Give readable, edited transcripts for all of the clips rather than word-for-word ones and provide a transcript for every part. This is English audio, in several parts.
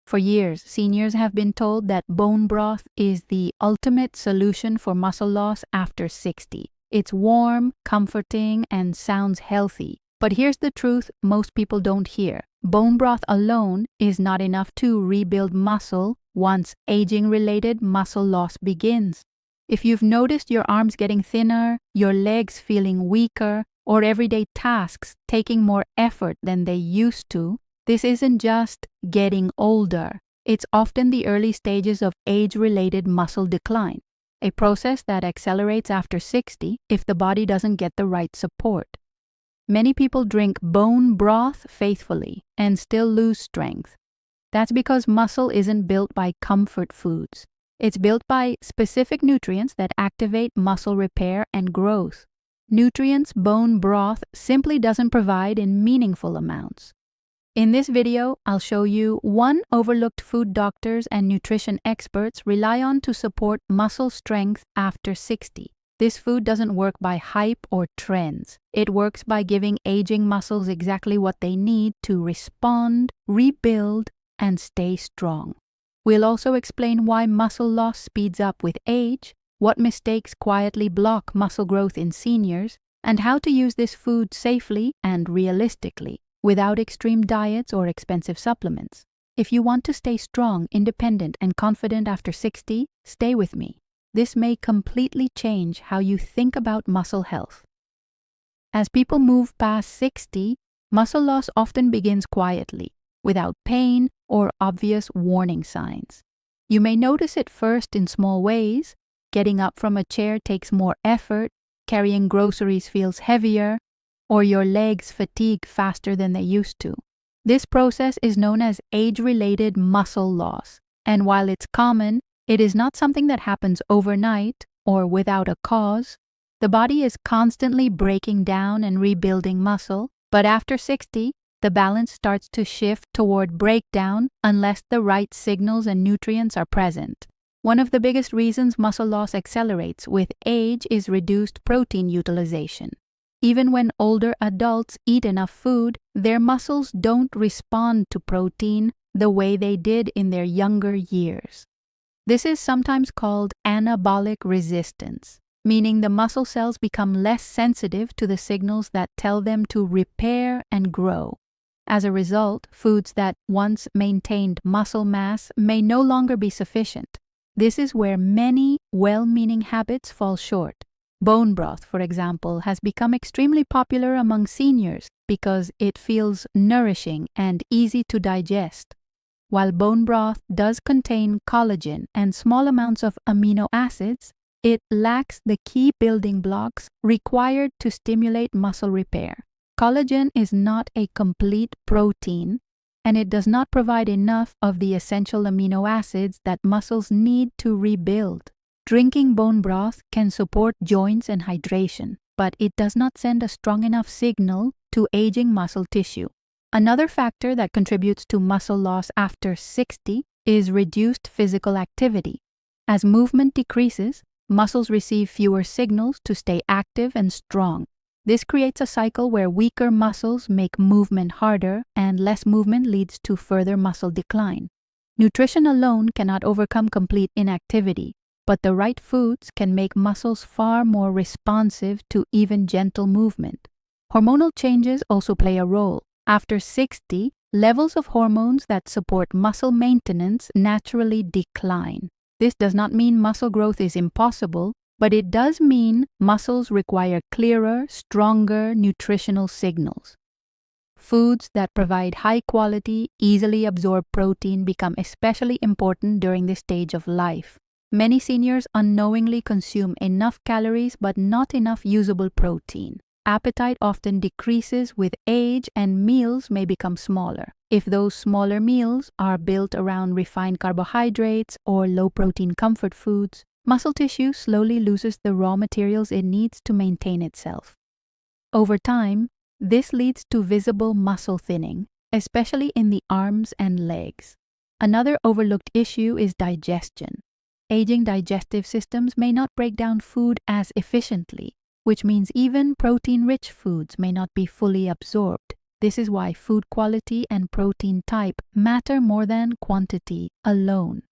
For years, seniors have been told that bone broth is the ultimate solution for muscle loss after 60. It's warm, comforting, and sounds healthy. But here's the truth most people don't hear. Bone broth alone is not enough to rebuild muscle once aging-related muscle loss begins. If you've noticed your arms getting thinner, your legs feeling weaker, or everyday tasks taking more effort than they used to, this isn't just getting older. It's often the early stages of age-related muscle decline, a process that accelerates after 60 if the body doesn't get the right support. Many people drink bone broth faithfully and still lose strength. That's because muscle isn't built by comfort foods. It's built by specific nutrients that activate muscle repair and growth. Nutrients bone broth simply doesn't provide in meaningful amounts. In this video, I'll show you one overlooked food doctors and nutrition experts rely on to support muscle strength after 60. This food doesn't work by hype or trends. It works by giving aging muscles exactly what they need to respond, rebuild, and stay strong. We'll also explain why muscle loss speeds up with age, what mistakes quietly block muscle growth in seniors, and how to use this food safely and realistically, without extreme diets or expensive supplements. If you want to stay strong, independent, and confident after 60, stay with me. This may completely change how you think about muscle health. As people move past 60, muscle loss often begins quietly, without pain or obvious warning signs. You may notice it first in small ways. Getting up from a chair takes more effort, carrying groceries feels heavier, or your legs fatigue faster than they used to. This process is known as age-related muscle loss, and while it's common, it is not something that happens overnight or without a cause. The body is constantly breaking down and rebuilding muscle, but after 60, the balance starts to shift toward breakdown unless the right signals and nutrients are present. One of the biggest reasons muscle loss accelerates with age is reduced protein utilization. Even when older adults eat enough food, their muscles don't respond to protein the way they did in their younger years. This is sometimes called anabolic resistance, meaning the muscle cells become less sensitive to the signals that tell them to repair and grow. As a result, foods that once maintained muscle mass may no longer be sufficient. This is where many well-meaning habits fall short. Bone broth, for example, has become extremely popular among seniors because it feels nourishing and easy to digest. While bone broth does contain collagen and small amounts of amino acids, it lacks the key building blocks required to stimulate muscle repair. Collagen is not a complete protein, and it does not provide enough of the essential amino acids that muscles need to rebuild. Drinking bone broth can support joints and hydration, but it does not send a strong enough signal to aging muscle tissue. Another factor that contributes to muscle loss after 60 is reduced physical activity. As movement decreases, muscles receive fewer signals to stay active and strong. This creates a cycle where weaker muscles make movement harder and less movement leads to further muscle decline. Nutrition alone cannot overcome complete inactivity, but the right foods can make muscles far more responsive to even gentle movement. Hormonal changes also play a role. After 60, levels of hormones that support muscle maintenance naturally decline. This does not mean muscle growth is impossible, but it does mean muscles require clearer, stronger nutritional signals. Foods that provide high-quality, easily absorbed protein become especially important during this stage of life. Many seniors unknowingly consume enough calories but not enough usable protein. Appetite often decreases with age and meals may become smaller. If those smaller meals are built around refined carbohydrates or low-protein comfort foods, muscle tissue slowly loses the raw materials it needs to maintain itself. Over time, this leads to visible muscle thinning, especially in the arms and legs. Another overlooked issue is digestion. Aging digestive systems may not break down food as efficiently, which means even protein-rich foods may not be fully absorbed. This is why food quality and protein type matter more than quantity alone.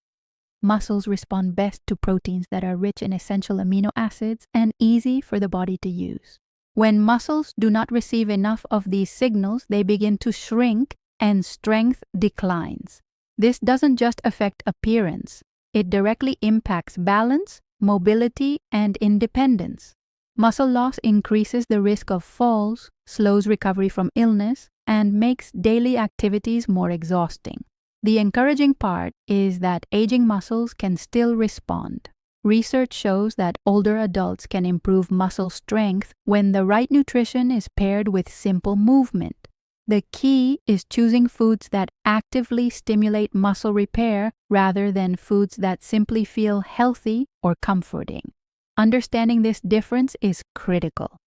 Muscles respond best to proteins that are rich in essential amino acids and easy for the body to use. When muscles do not receive enough of these signals, they begin to shrink and strength declines. This doesn't just affect appearance, it directly impacts balance, mobility, and independence. Muscle loss increases the risk of falls, slows recovery from illness, and makes daily activities more exhausting. The encouraging part is that aging muscles can still respond. Research shows that older adults can improve muscle strength when the right nutrition is paired with simple movement. The key is choosing foods that actively stimulate muscle repair rather than foods that simply feel healthy or comforting. Understanding this difference is critical.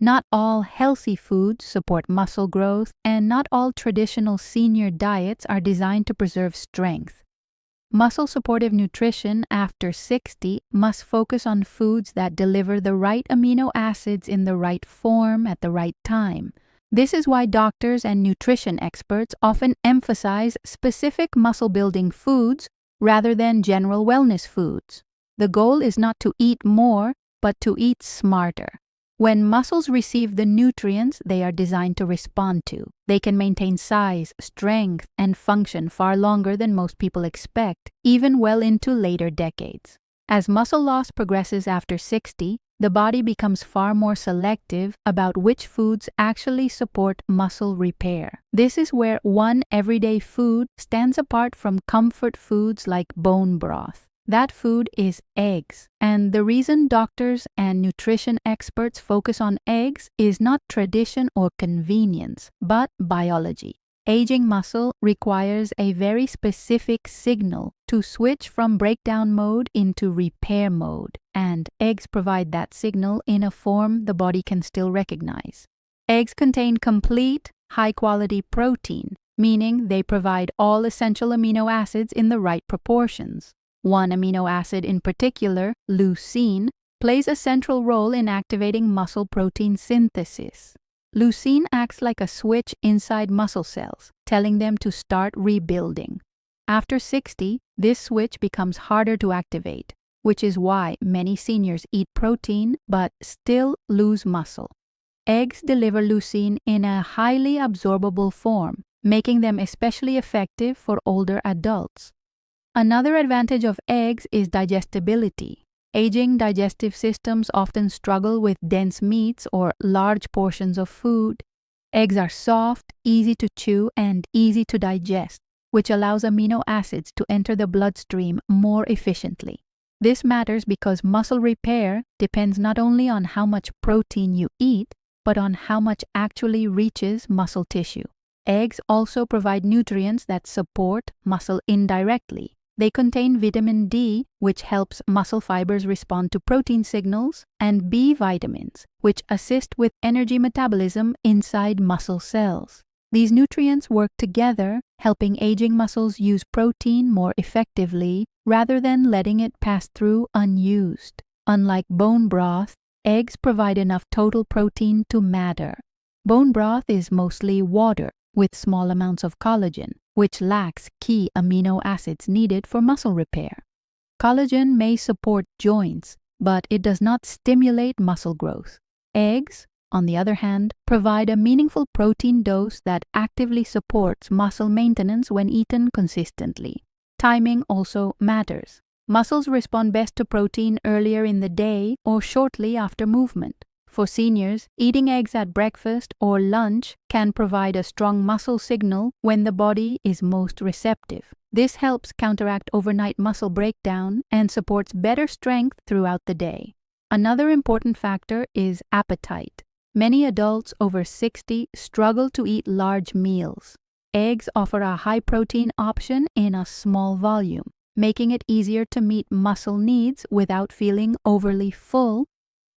Not all healthy foods support muscle growth, and not all traditional senior diets are designed to preserve strength. Muscle-supportive nutrition after 60 must focus on foods that deliver the right amino acids in the right form at the right time. This is why doctors and nutrition experts often emphasize specific muscle-building foods rather than general wellness foods. The goal is not to eat more, but to eat smarter. When muscles receive the nutrients they are designed to respond to, they can maintain size, strength, and function far longer than most people expect, even well into later decades. As muscle loss progresses after 60, the body becomes far more selective about which foods actually support muscle repair. This is where one everyday food stands apart from comfort foods like bone broth. That food is eggs, and the reason doctors and nutrition experts focus on eggs is not tradition or convenience, but biology. Aging muscle requires a very specific signal to switch from breakdown mode into repair mode, and eggs provide that signal in a form the body can still recognize. Eggs contain complete, high-quality protein, meaning they provide all essential amino acids in the right proportions. One amino acid in particular, leucine, plays a central role in activating muscle protein synthesis. Leucine acts like a switch inside muscle cells, telling them to start rebuilding. After 60, this switch becomes harder to activate, which is why many seniors eat protein but still lose muscle. Eggs deliver leucine in a highly absorbable form, making them especially effective for older adults. Another advantage of eggs is digestibility. Aging digestive systems often struggle with dense meats or large portions of food. Eggs are soft, easy to chew, and easy to digest, which allows amino acids to enter the bloodstream more efficiently. This matters because muscle repair depends not only on how much protein you eat, but on how much actually reaches muscle tissue. Eggs also provide nutrients that support muscle indirectly. They contain vitamin D, which helps muscle fibers respond to protein signals, and B vitamins, which assist with energy metabolism inside muscle cells. These nutrients work together, helping aging muscles use protein more effectively rather than letting it pass through unused. Unlike bone broth, eggs provide enough total protein to matter. Bone broth is mostly water with small amounts of collagen, which lacks key amino acids needed for muscle repair. Collagen may support joints, but it does not stimulate muscle growth. Eggs, on the other hand, provide a meaningful protein dose that actively supports muscle maintenance when eaten consistently. Timing also matters. Muscles respond best to protein earlier in the day or shortly after movement. For seniors, eating eggs at breakfast or lunch can provide a strong muscle signal when the body is most receptive. This helps counteract overnight muscle breakdown and supports better strength throughout the day. Another important factor is appetite. Many adults over 60 struggle to eat large meals. Eggs offer a high-protein option in a small volume, making it easier to meet muscle needs without feeling overly full.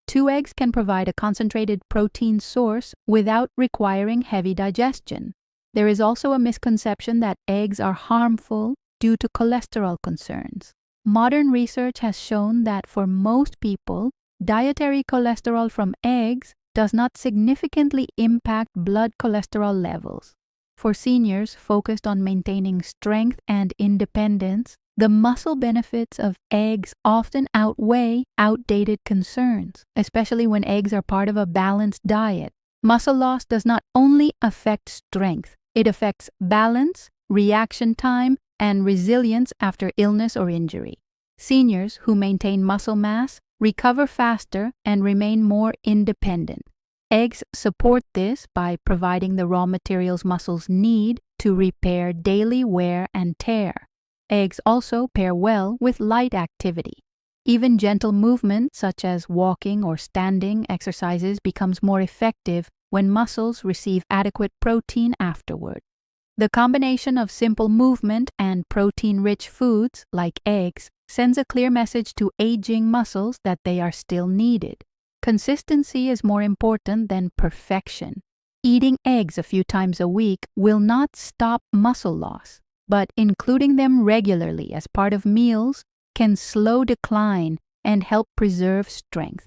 2 eggs can provide a concentrated protein source without requiring heavy digestion. There is also a misconception that eggs are harmful due to cholesterol concerns. Modern research has shown that for most people, dietary cholesterol from eggs does not significantly impact blood cholesterol levels. For seniors focused on maintaining strength and independence, the muscle benefits of eggs often outweigh outdated concerns, especially when eggs are part of a balanced diet. Muscle loss does not only affect strength, it affects balance, reaction time, and resilience after illness or injury. Seniors who maintain muscle mass recover faster and remain more independent. Eggs support this by providing the raw materials muscles need to repair daily wear and tear. Eggs also pair well with light activity. Even gentle movement, such as walking or standing exercises, becomes more effective when muscles receive adequate protein afterward. The combination of simple movement and protein-rich foods, like eggs, sends a clear message to aging muscles that they are still needed. Consistency is more important than perfection. Eating eggs a few times a week will not stop muscle loss, but including them regularly as part of meals can slow decline and help preserve strength.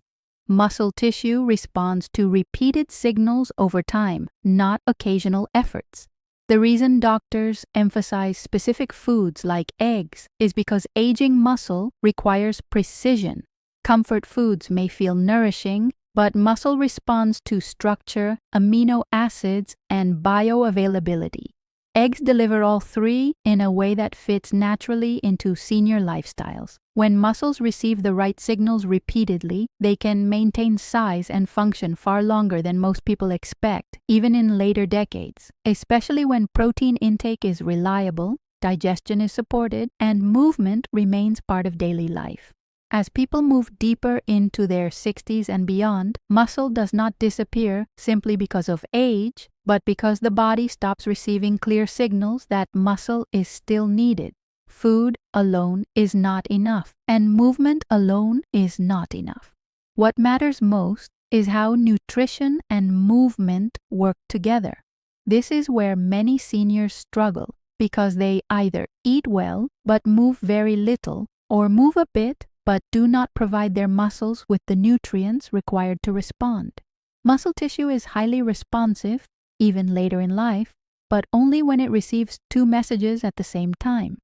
Muscle tissue responds to repeated signals over time, not occasional efforts. The reason doctors emphasize specific foods like eggs is because aging muscle requires precision. Comfort foods may feel nourishing, but muscle responds to structure, amino acids, and bioavailability. Eggs deliver all three in a way that fits naturally into senior lifestyles. When muscles receive the right signals repeatedly, they can maintain size and function far longer than most people expect, even in later decades, especially when protein intake is reliable, digestion is supported, and movement remains part of daily life. As people move deeper into their 60s and beyond, muscle does not disappear simply because of age, but because the body stops receiving clear signals that muscle is still needed. Food alone is not enough, and movement alone is not enough. What matters most is how nutrition and movement work together. This is where many seniors struggle because they either eat well but move very little, or move a bit but do not provide their muscles with the nutrients required to respond. Muscle tissue is highly responsive, even later in life, but only when it receives two messages at the same time.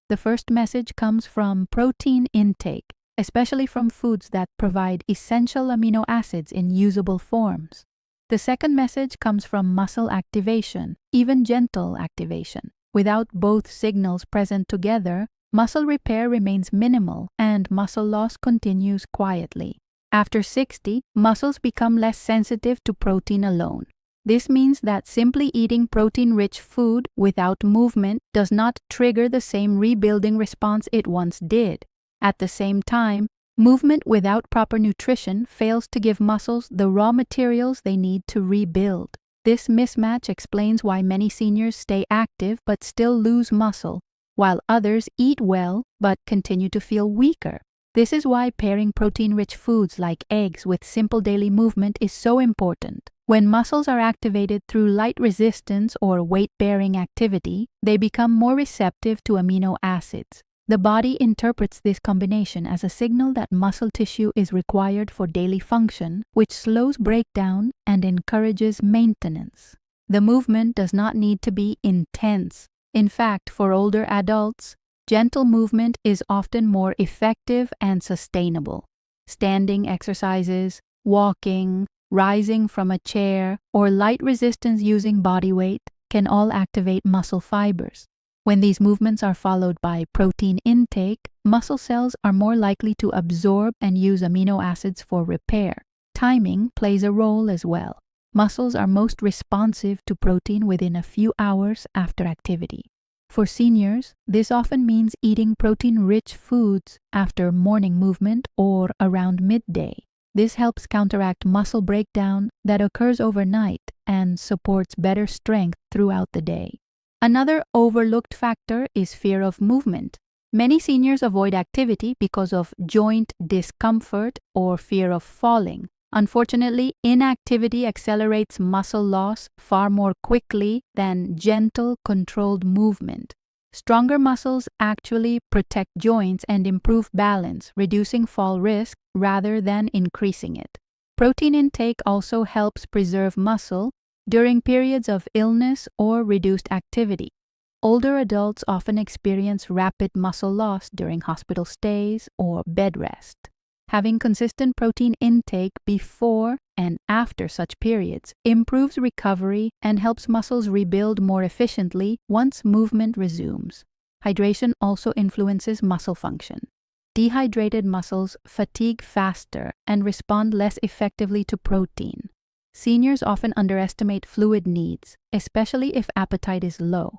The first message comes from protein intake, especially from foods that provide essential amino acids in usable forms. The second message comes from muscle activation, even gentle activation. Without both signals present together, muscle repair remains minimal and muscle loss continues quietly. After 60, muscles become less sensitive to protein alone. This means that simply eating protein-rich food without movement does not trigger the same rebuilding response it once did. At the same time, movement without proper nutrition fails to give muscles the raw materials they need to rebuild. This mismatch explains why many seniors stay active but still lose muscle, while others eat well but continue to feel weaker. This is why pairing protein-rich foods like eggs with simple daily movement is so important. When muscles are activated through light resistance or weight-bearing activity, they become more receptive to amino acids. The body interprets this combination as a signal that muscle tissue is required for daily function, which slows breakdown and encourages maintenance. The movement does not need to be intense. In fact, for older adults, gentle movement is often more effective and sustainable. Standing exercises, walking, rising from a chair, or light resistance using body weight can all activate muscle fibers. When these movements are followed by protein intake, muscle cells are more likely to absorb and use amino acids for repair. Timing plays a role as well. Muscles are most responsive to protein within a few hours after activity. For seniors, this often means eating protein-rich foods after morning movement or around midday. This helps counteract muscle breakdown that occurs overnight and supports better strength throughout the day. Another overlooked factor is fear of movement. Many seniors avoid activity because of joint discomfort or fear of falling. Unfortunately, inactivity accelerates muscle loss far more quickly than gentle, controlled movement. Stronger muscles actually protect joints and improve balance, reducing fall risk rather than increasing it. Protein intake also helps preserve muscle during periods of illness or reduced activity. Older adults often experience rapid muscle loss during hospital stays or bed rest. Having consistent protein intake before and after such periods improves recovery and helps muscles rebuild more efficiently once movement resumes. Hydration also influences muscle function. Dehydrated muscles fatigue faster and respond less effectively to protein. Seniors often underestimate fluid needs, especially if appetite is low.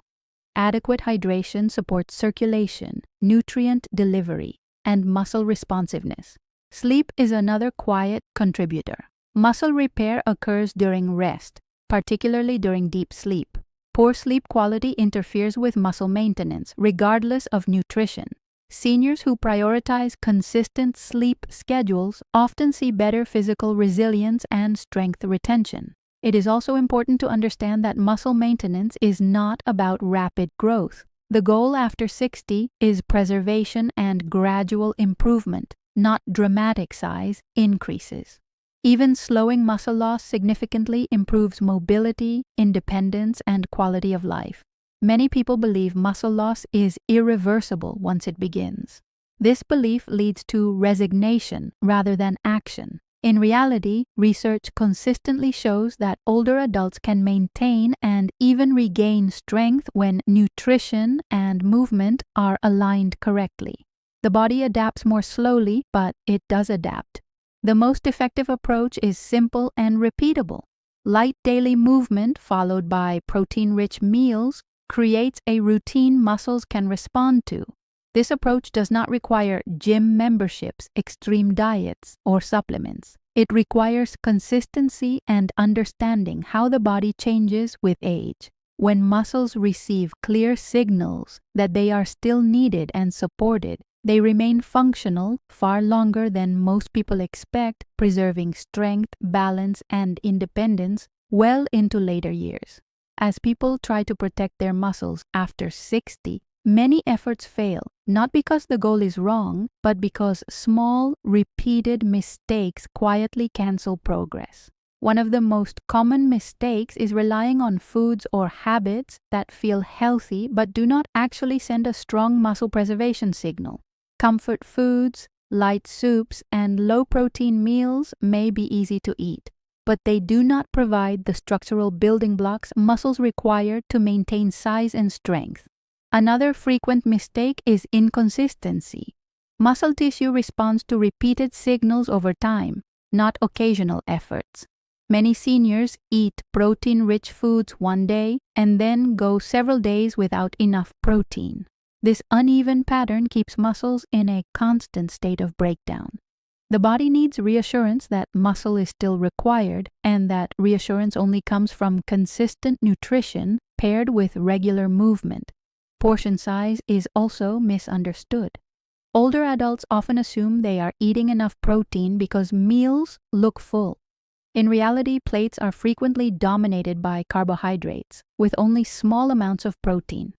Adequate hydration supports circulation, nutrient delivery, and muscle responsiveness. Sleep is another quiet contributor. Muscle repair occurs during rest, particularly during deep sleep. Poor sleep quality interferes with muscle maintenance, regardless of nutrition. Seniors who prioritize consistent sleep schedules often see better physical resilience and strength retention. It is also important to understand that muscle maintenance is not about rapid growth. The goal after 60 is preservation and gradual improvement, not dramatic size increases. Even slowing muscle loss significantly improves mobility, independence, and quality of life. Many people believe muscle loss is irreversible once it begins. This belief leads to resignation rather than action. In reality, research consistently shows that older adults can maintain and even regain strength when nutrition and movement are aligned correctly. The body adapts more slowly, but it does adapt. The most effective approach is simple and repeatable. Light daily movement followed by protein-rich meals creates a routine muscles can respond to. This approach does not require gym memberships, extreme diets, or supplements. It requires consistency and understanding how the body changes with age. When muscles receive clear signals that they are still needed and supported, they remain functional far longer than most people expect, preserving strength, balance, and independence well into later years. As people try to protect their muscles after 60, many efforts fail, not because the goal is wrong, but because small, repeated mistakes quietly cancel progress. One of the most common mistakes is relying on foods or habits that feel healthy but do not actually send a strong muscle preservation signal. Comfort foods, light soups, and low-protein meals may be easy to eat, but they do not provide the structural building blocks muscles require to maintain size and strength. Another frequent mistake is inconsistency. Muscle tissue responds to repeated signals over time, not occasional efforts. Many seniors eat protein-rich foods one day and then go several days without enough protein. This uneven pattern keeps muscles in a constant state of breakdown. The body needs reassurance that muscle is still required, and that reassurance only comes from consistent nutrition paired with regular movement. Portion size is also misunderstood. Older adults often assume they are eating enough protein because meals look full. In reality, plates are frequently dominated by carbohydrates, with only small amounts of protein.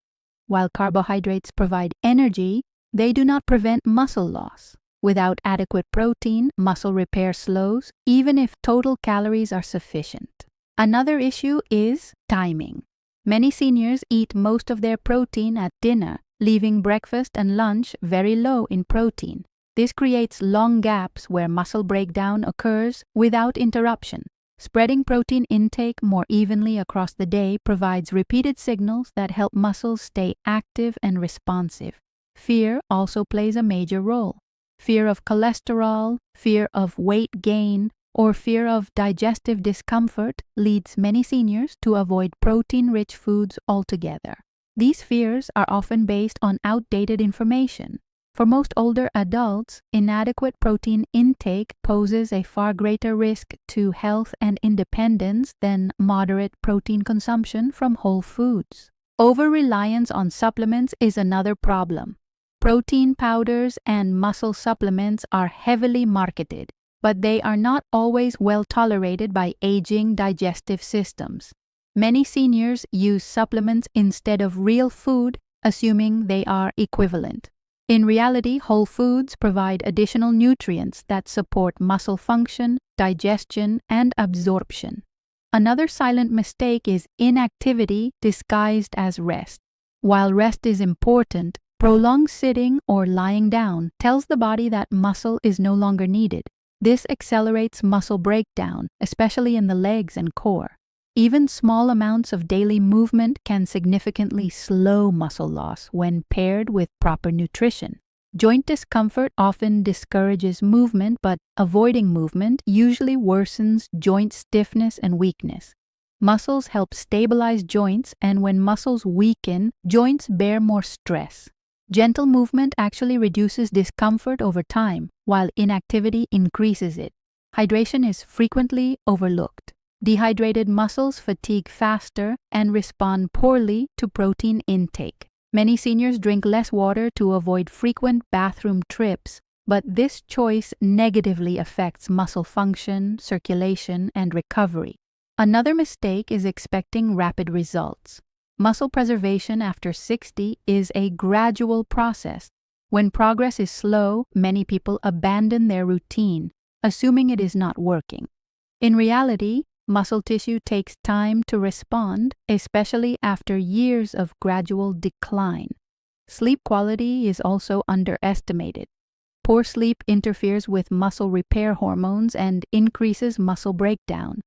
While carbohydrates provide energy, they do not prevent muscle loss. Without adequate protein, muscle repair slows, even if total calories are sufficient. Another issue is timing. Many seniors eat most of their protein at dinner, leaving breakfast and lunch very low in protein. This creates long gaps where muscle breakdown occurs without interruption. Spreading protein intake more evenly across the day provides repeated signals that help muscles stay active and responsive. Fear also plays a major role. Fear of cholesterol, fear of weight gain, or fear of digestive discomfort leads many seniors to avoid protein-rich foods altogether. These fears are often based on outdated information. For most older adults, inadequate protein intake poses a far greater risk to health and independence than moderate protein consumption from whole foods. Over-reliance on supplements is another problem. Protein powders and muscle supplements are heavily marketed, but they are not always well tolerated by aging digestive systems. Many seniors use supplements instead of real food, assuming they are equivalent. In reality, whole foods provide additional nutrients that support muscle function, digestion, and absorption. Another silent mistake is inactivity disguised as rest. While rest is important, prolonged sitting or lying down tells the body that muscle is no longer needed. This accelerates muscle breakdown, especially in the legs and core. Even small amounts of daily movement can significantly slow muscle loss when paired with proper nutrition. Joint discomfort often discourages movement, but avoiding movement usually worsens joint stiffness and weakness. Muscles help stabilize joints, and when muscles weaken, joints bear more stress. Gentle movement actually reduces discomfort over time, while inactivity increases it. Hydration is frequently overlooked. Dehydrated muscles fatigue faster and respond poorly to protein intake. Many seniors drink less water to avoid frequent bathroom trips, but this choice negatively affects muscle function, circulation, and recovery. Another mistake is expecting rapid results. Muscle preservation after 60 is a gradual process. When progress is slow, many people abandon their routine, assuming it is not working. In reality, muscle tissue takes time to respond, especially after years of gradual decline. Sleep quality is also underestimated. Poor sleep interferes with muscle repair hormones and increases muscle breakdown.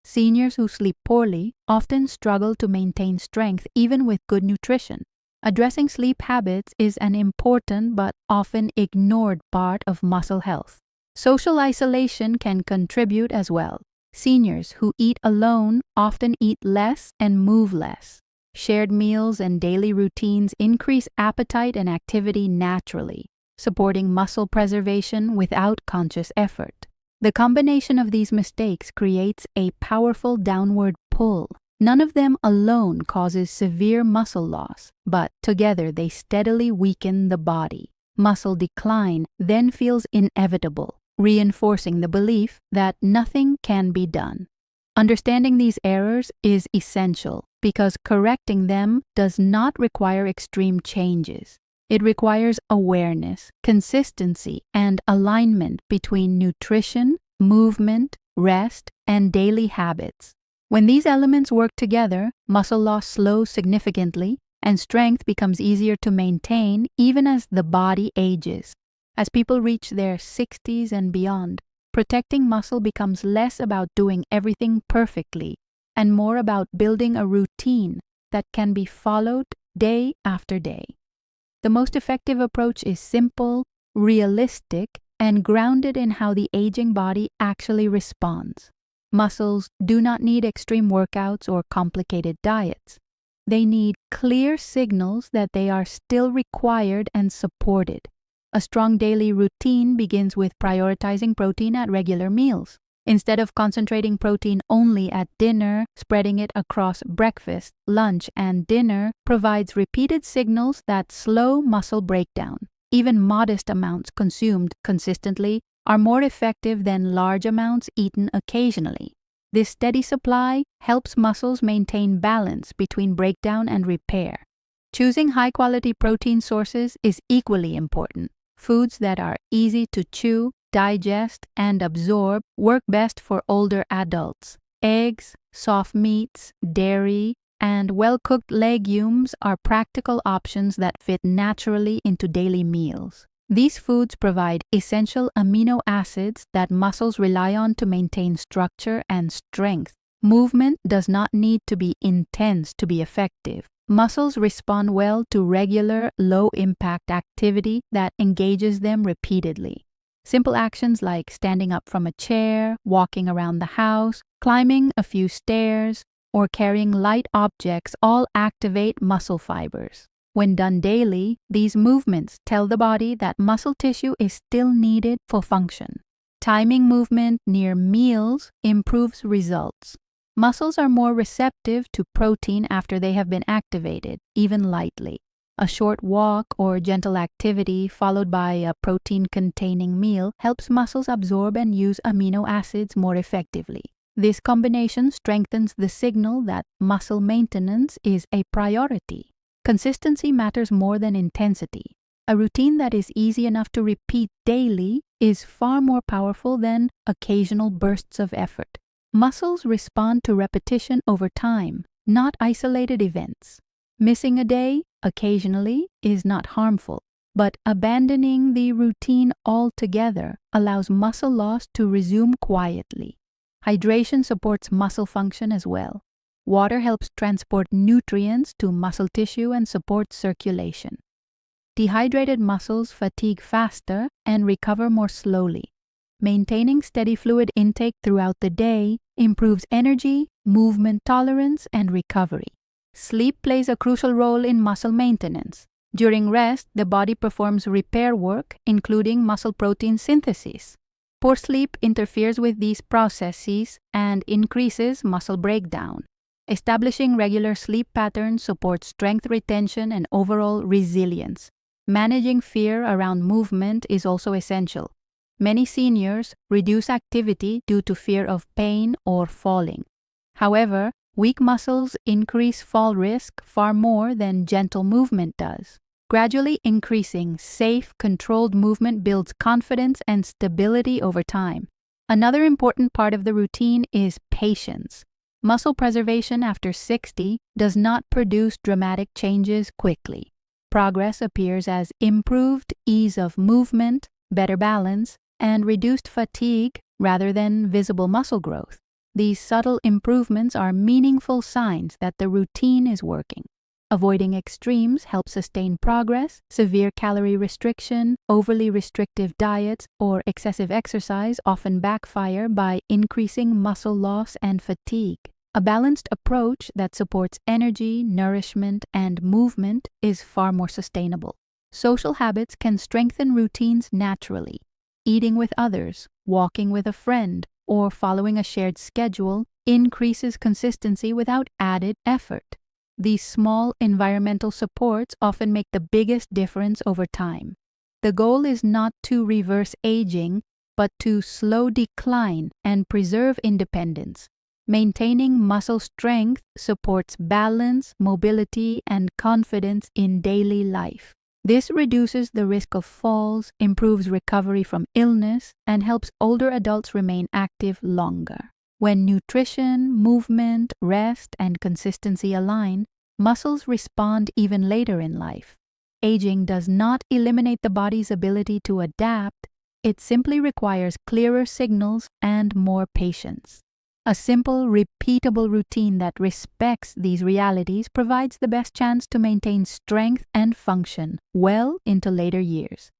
Seniors who sleep poorly often struggle to maintain strength even with good nutrition. Addressing sleep habits is an important but often ignored part of muscle health. Social isolation can contribute as well. Seniors who eat alone often eat less and move less. Shared meals and daily routines increase appetite and activity naturally, supporting muscle preservation without conscious effort. The combination of these mistakes creates a powerful downward pull. None of them alone causes severe muscle loss, but together they steadily weaken the body. Muscle decline then feels inevitable, reinforcing the belief that nothing can be done. Understanding these errors is essential because correcting them does not require extreme changes. It requires awareness, consistency, and alignment between nutrition, movement, rest, and daily habits. When these elements work together, muscle loss slows significantly and strength becomes easier to maintain even as the body ages. As people reach their 60s and beyond, protecting muscle becomes less about doing everything perfectly and more about building a routine that can be followed day after day. The most effective approach is simple, realistic, and grounded in how the aging body actually responds. Muscles do not need extreme workouts or complicated diets. They need clear signals that they are still required and supported. A strong daily routine begins with prioritizing protein at regular meals. Instead of concentrating protein only at dinner, spreading it across breakfast, lunch, and dinner provides repeated signals that slow muscle breakdown. Even modest amounts consumed consistently are more effective than large amounts eaten occasionally. This steady supply helps muscles maintain balance between breakdown and repair. Choosing high-quality protein sources is equally important. Foods that are easy to chew, digest, and absorb work best for older adults. Eggs, soft meats, dairy, and well-cooked legumes are practical options that fit naturally into daily meals. These foods provide essential amino acids that muscles rely on to maintain structure and strength. Movement does not need to be intense to be effective. Muscles respond well to regular, low-impact activity that engages them repeatedly. Simple actions like standing up from a chair, walking around the house, climbing a few stairs, or carrying light objects all activate muscle fibers. When done daily, these movements tell the body that muscle tissue is still needed for function. Timing movement near meals improves results. Muscles are more receptive to protein after they have been activated, even lightly. A short walk or gentle activity followed by a protein-containing meal helps muscles absorb and use amino acids more effectively. This combination strengthens the signal that muscle maintenance is a priority. Consistency matters more than intensity. A routine that is easy enough to repeat daily is far more powerful than occasional bursts of effort. Muscles respond to repetition over time, not isolated events. Missing a day, occasionally, is not harmful, but abandoning the routine altogether allows muscle loss to resume quietly. Hydration supports muscle function as well. Water helps transport nutrients to muscle tissue and supports circulation. Dehydrated muscles fatigue faster and recover more slowly. Maintaining steady fluid intake throughout the day improves energy, movement tolerance, and recovery. Sleep plays a crucial role in muscle maintenance. During rest, the body performs repair work, including muscle protein synthesis. Poor sleep interferes with these processes and increases muscle breakdown. Establishing regular sleep patterns supports strength retention and overall resilience. Managing fear around movement is also essential. Many seniors reduce activity due to fear of pain or falling. However, weak muscles increase fall risk far more than gentle movement does. Gradually increasing safe, controlled movement builds confidence and stability over time. Another important part of the routine is patience. Muscle preservation after 60 does not produce dramatic changes quickly. Progress appears as improved ease of movement, better balance, and reduced fatigue rather than visible muscle growth. These subtle improvements are meaningful signs that the routine is working. Avoiding extremes helps sustain progress. Severe calorie restriction, overly restrictive diets, or excessive exercise often backfire by increasing muscle loss and fatigue. A balanced approach that supports energy, nourishment, and movement is far more sustainable. Social habits can strengthen routines naturally. Eating with others, walking with a friend, or following a shared schedule increases consistency without added effort. These small environmental supports often make the biggest difference over time. The goal is not to reverse aging, but to slow decline and preserve independence. Maintaining muscle strength supports balance, mobility, and confidence in daily life. This reduces the risk of falls, improves recovery from illness, and helps older adults remain active longer. When nutrition, movement, rest, and consistency align, muscles respond even later in life. Aging does not eliminate the body's ability to adapt, it simply requires clearer signals and more patience. A simple, repeatable routine that respects these realities provides the best chance to maintain strength and function well into later years.